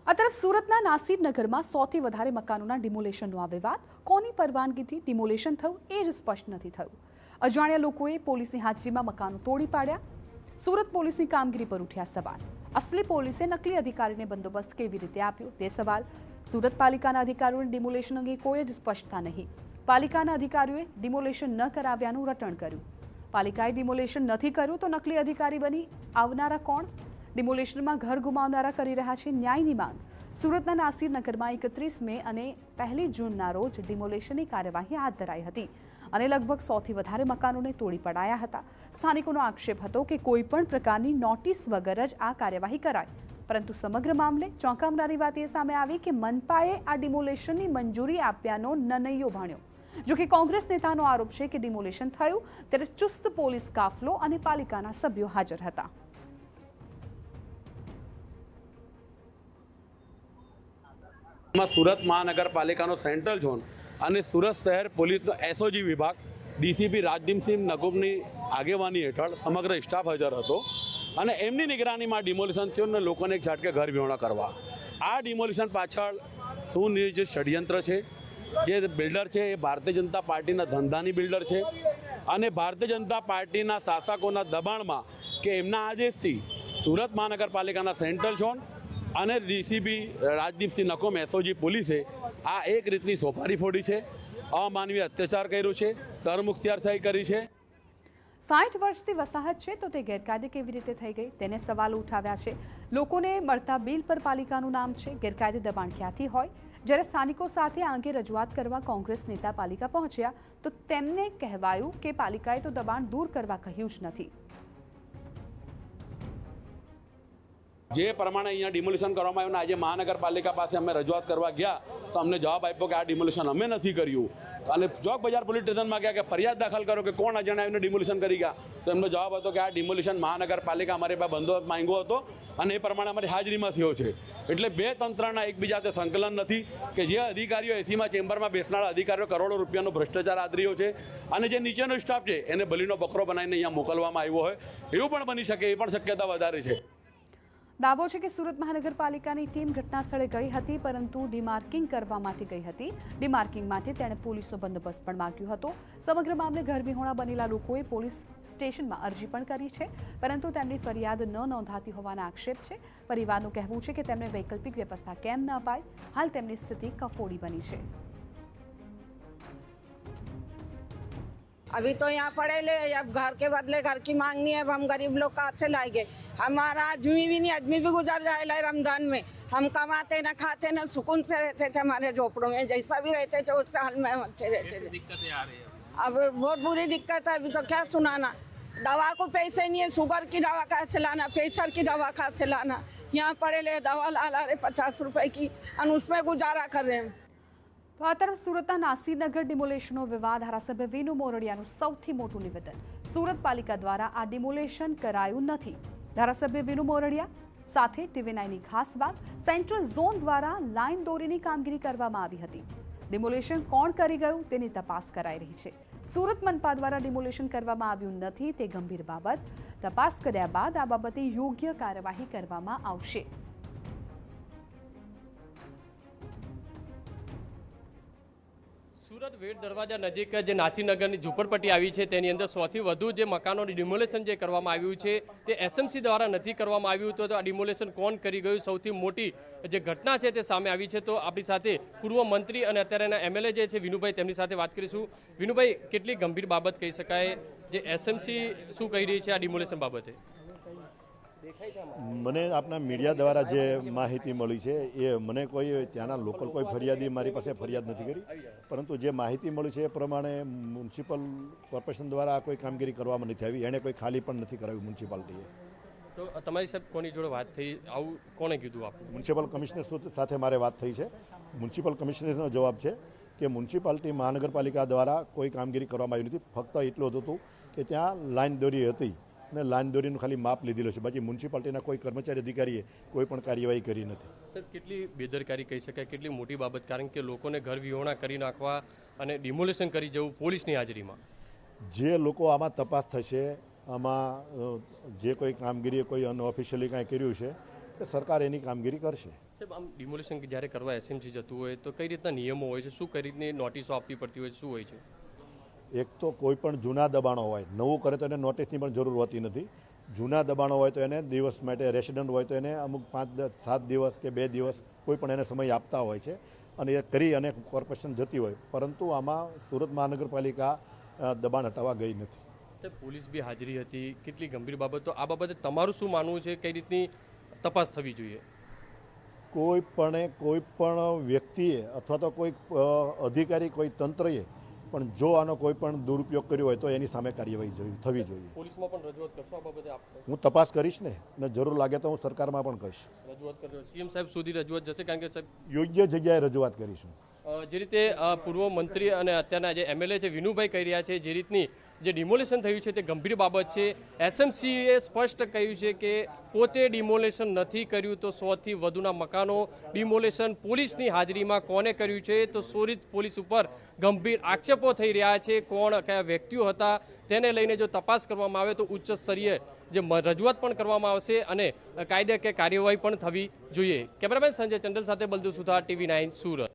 આ તરફ સુરતના નાસીરનગરમાં 100થી વધારે મકાનોના ડિમોલેશનનો આ વિવાદ કોની પરવાનગીથી ડિમોલેશન થયું એ જ સ્પષ્ટ નથી થયું। અજાણ્યા લોકોએ પોલીસની હાજરીમાં મકાનો તોડી પાડ્યા। સુરત પોલીસની કામગીરી પર ઉઠ્યા સવાલ। અસલી પોલીસે નકલી અધિકારીને બંદોબસ્ત કેવી રીતે આપ્યો તે સવાલ। સુરત પાલિકાના અધિકારીઓને ડિમોલેશન અંગે કોઈ જ સ્પષ્ટતા નહીં। પાલિકાના અધિકારીઓએ ડિમોલેશન ન કરાવ્યાનું રટણ કર્યું। પાલિકાએ ડિમોલેશન નથી કર્યું તો નકલી અધિકારી બની આવનારા કોણ? ડિમોલેશનમાં ઘર ગુમાવનારા કરી રહ્યા છે ન્યાયની માંગ। સુરતના નાસીરનગરમાં 31 મે અને 1 જૂનના રોજ ડિમોલેશનની કાર્યવાહી હાથ ધરાઈ હતી અને લગભગ 100થી વધારે મકાનોને તોડી પડાયા હતા। સ્થાનિકોનો આક્ષેપ હતો કે કોઈપણ પ્રકારની નોટિસ વગર જ આ કાર્યવાહી કરાઈ, પરંતુ સમગ્ર મામલે ચોંકાવનારી વાત એ સામે આવી કે મનપાએ આ ડિમોલેશનની મંજૂરી આપ્યાનો નનૈયો ભાણ્યો। જો કે કોંગ્રેસ નેતાનો આરોપ છે કે ડિમોલેશન થયું ત્યારે ચુસ્ત પોલીસ કાફલો અને પાલિકાના સભ્યો હાજર હતા। सूरत महानगरपालिकाનો सेंट्रल झोन અને સુરત શહેર પોલીસનો એસઓજી વિભાગ ડીસીપી રાજદીપસિંહ નકુમની આગેવાની હેઠળ સમગ્ર સ્ટાફ હાજર હતો અને એમની નિગરાનીમાં ડિમોલિશન થયું અને લોકોને એક ઝાટકે ઘર વિહોણા કરવા। આ ડિમોલિશન પાછળ સુનિયોજિત ષડયંત્ર છે। જે બિલ્ડર છે એ ભારતીય જનતા પાર્ટીના ધંધાની બિલ્ડર છે અને ભારતીય જનતા પાર્ટીના શાસકોના દબાણમાં કે એમના આદેશથી સુરત મહાનગરપાલિકાના સેન્ટ્રલ ઝોન અને ડીસીપી રાજદીપસિંહ નકુમ એસઓજી પોલીસે આ એક રીતની સોપારી ફોડી છે, અમાનવીય અત્યાચાર કર્યો છે, સરમુખત્યારશાહી કરી છે। 60 વર્ષથી વસાહત છે તો તે ગેરકાયદે કેવી રીતે થઈ ગઈ તેને સવાલ ઉઠાવ્યા છે। લોકોને મળતા બિલ પર પાલિકાનું નામ છે, ગેરકાયદે દબાણ ક્યાંથી હોય? જ્યારે સ્થાનિકો સાથે આ અંગે રજૂઆત કરવા કોંગ્રેસ નેતા પાલિકા પહોંચ્યા તો તેમને કહેવાયું કે પાલિકાએ તો દબાણ દૂર કરવા કહ્યું જ નથી। જે પ્રમાણે અહીંયા ડિમોલિશન કરવામાં આવ્યું, આજે મહાનગરપાલિકા પાસે અમે રજૂઆત કરવા ગયા તો અમને જવાબ આપ્યો કે આ ડિમોલિશન અમે નથી કર્યું અને ચોક બજાર પોલીસ સ્ટેશનમાં ગયા કે ફરિયાદ દાખલ કરો કે કોણ અજાણ્યાને ડિમોલિશન કરી ગયા તો એમનો જવાબ હતો કે આ ડિમોલિશન મહાનગરપાલિકા અમારી પાસે બંદોબસ્ત માંગ્યો હતો અને એ પ્રમાણે અમારી હાજરીમાં થયો છે। એટલે બે તંત્રના એકબીજાથી સંકલન નથી કે જે અધિકારીઓ એસીમાં ચેમ્બરમાં બેસનારા અધિકારીઓ કરોડો રૂપિયાનો ભ્રષ્ટાચાર આદર્યો છે અને જે નીચેનો સ્ટાફ છે એને બલીનો બકરો બનાવીને અહીંયા મોકલવામાં આવ્યો હોય એવું પણ બની શકે, એ પણ શક્યતા વધારે છે। દાવો છે કે સુરત મહાનગરપાલિકાની ટીમ ઘટના સ્થળે ગઈ હતી પરંતુ ડિમાર્કિંગ કરવા માટે ગઈ હતી। ડિમાર્કિંગ માટે તેણે પોલીસનો બંદોબસ્ત પણ માંગ્યો હતો। સમગ્ર મામલે ઘર વિહોણા બનેલા લોકોએ પોલીસ સ્ટેશનમાં અરજી પણ કરી છે પરંતુ તેમની ફરિયાદ ન નોંધાતી હોવાના આક્ષેપ છે। પરિવારનું કહેવું છે કે તેમને વૈકલ્પિક વ્યવસ્થા કેમ ન અપાય? હાલ તેમની સ્થિતિ કફોડી બની છે। अभी तो यहाँ पड़े ले, अब घर के बदले घर की मांगनी है। अब हम गरीब लोग कहाँ से लाएंगे? हमारा आदमी भी नहीं, आदमी भी गुजर जाएगा रमजान में। हम कमाते न खाते न सुकून से रहते थे हमारे झोपड़ों में, जैसा भी रहते थे उस हाल में हम अच्छे रहते थे। दिक्कतें आ रही है, अब बहुत बुरी दिक्कत है। अभी तो क्या सुनाना, दवा को पैसे नहीं है, शुगर की दवा कहाँ से लाना, प्रेशर की दवा कहाँ से लाना? यहाँ पड़े ले दवा ला रहे 50 रुपए की और उसमें गुजारा कर रहे हैं। તો આ તરફ સુરતના નાસીરનગર ડિમોલેશનનો વિવાદ, ધારાસભ્ય વિનુ મોરડિયાનું સૌથી મોટું નિવેદન, સુરત પાલિકા દ્વારા આ ડિમોલેશન કરાયું નથી। ધારાસભ્ય વિનુ મોરડિયા સાથે TV9ની ખાસ વાત, સેન્ટ્રલ ઝોન દ્વારા લાઇન દોરીની કામગીરી કરવામાં આવી હતી। ડિમોલેશન કોણ કરી ગયું તેની તપાસ કરાઈ રહી છે। સુરત મનપા દ્વારા ડિમોલેશન કરવામાં આવ્યું નથી તે ગંભીર બાબત, તપાસ કર્યા બાદ આ બાબતે યોગ્ય કાર્યવાહી કરવામાં આવશે। સુરત વેડ દરવાજા નજીક જે નાસીરનગરની ઝૂંપડપટ્ટી આવી છે તેની અંદર 100થી વધુ જે મકાનોની ડિમોલેશન જે કરવામાં આવ્યું છે તે એસએમસી દ્વારા નથી કરવામાં આવ્યું તો આ ડિમોલેશન કોણ કરી ગયું, સૌથી મોટી જે ઘટના છે તે સામે આવી છે। તો આપણી સાથે પૂર્વ મંત્રી અને અત્યારેના એમએલએ જે છે વિનુભાઈ, તેમની સાથે વાત કરીશું। વિનુભાઈ, કેટલી ગંભીર બાબત કહી શકાય, જે એસએમસી શું કહી રહી છે આ ડિમોલેશન બાબતે? મને આપના મીડિયા દ્વારા જે માહિતી મળી છે એ મને કોઈ ત્યાંના લોકલ કોઈ ફરિયાદી મારી પાસે ફરિયાદ નથી કરી, પરંતુ જે માહિતી મળી છે એ પ્રમાણે મ્યુનિસિપલ કોર્પોરેશન દ્વારા કોઈ કામગીરી કરવામાં નથી આવી, એણે કોઈ ખાલી પણ નથી કરાવ્યું મ્યુનિસિપાલિટીએ। તો તમારી સાથે કોની જોડે વાત થઈ, આવું કોણે કીધું આપને? મ્યુનિસિપલ કમિશનર સાથે મારે વાત થઈ છે। મ્યુનિસિપલ કમિશનરનો જવાબ છે કે મ્યુનિસિપાલિટી મહાનગરપાલિકા દ્વારા કોઈ કામગીરી કરવામાં આવી નથી, ફક્ત એટલું જ હતું કે ત્યાં લાઇન દોરી હતી ને લાઇન દોરીનું ખાલી માપ લીધેલું છે, બાકી મ્યુનિસિપાલિટીના કોઈ કર્મચારી અધિકારીએ કોઈ પણ કાર્યવાહી કરી નથી। સર, કેટલી બેદરકારી કહી શકાય, કેટલી મોટી બાબત, કારણ કે લોકોને ઘર વિહોણા કરી નાખવા અને ડિમોલેશન કરી જવું પોલીસની હાજરીમાં? જે લોકો આમાં તપાસ થશે, આમાં જે કોઈ કામગીરી કોઈ અનઓફિશિયલી કાંઈ કર્યું છે તે સરકાર એની કામગીરી કરશે। સાહેબ, આમ ડિમોલિશન જ્યારે કરવા એસએમસી જતું હોય તો કઈ રીતના નિયમો હોય છે, શું કઈ રીતની નોટિસો આપવી પડતી હોય છે, શું હોય છે? એક તો કોઈ પણ જૂના દબાણો હોય, નવું કરે તો એને નોટિસની પણ જરૂર હોતી નથી. જૂના દબાણો હોય તો એને દિવસ માટે, રેસિડન્ટ હોય તો એને અમુક 5-7 દિવસ કે 2 દિવસ કોઈ પણ એને સમય આપતા હોય છે અને એ કરી અને કોર્પોરેશન જતી હોય. પરંતુ આમાં સુરત મહાનગરપાલિકા દબાણ હટાવવા ગઈ નથી. સાહેબ, પોલીસ બી હાજરી હતી, કેટલી ગંભીર બાબત, તો આ બાબતે તમારું શું માનવું છે, કઈ રીતની તપાસ થવી જોઈએ? કોઈ પણ વ્યક્તિએ અથવા તો કોઈ અધિકારી, કોઈ તંત્રએ પણ જો આનો કોઈ પણ દુરુપયોગ કર્યો હોય તો એની સામે કાર્યવાહી થવી જોઈએ. પોલીસમાં પણ રજૂઆત કરશો આ બાબતે આપ? હું તપાસ કરીશ ને જરૂર લાગે તો હું સરકારમાં પણ કહીશ. રજૂઆત કરજો, સીએમ સાહેબ સુધી રજૂઆત જશે? કારણ કે સાહેબ યોગ્ય જગ્યાએ રજૂઆત કરીશું. જે રીતે પૂર્વ મંત્રી અને અત્યારના જે એમએલએ છે વિનુભાઈ કહી રહ્યા છે, જે રીતની જે ડિમોલેશન થયું છે તે ગંભીર બાબત છે. એસએમસીએ સ્પષ્ટ કહ્યું છે કે પોતે ડિમોલેશન નથી કર્યું, તો 100થી વધુના મકાનો ડિમોલેશન પોલીસની હાજરીમાં કોને કર્યું છે, તો સુરત પોલીસ ઉપર ગંભીર આક્ષેપો થઈ રહ્યા છે. કોણ, કયા વ્યક્તિઓ હતા તેને લઈને જો તપાસ કરવામાં આવે તો ઉચ્ચ સ્તરીય જે રજૂઆત પણ કરવામાં આવશે અને કાયદાકીય કાર્યવાહી પણ થવી જોઈએ. કેમેરામેન સંજય ચંડલ સાથે બલદુ સુથાર, TV9 સુરત.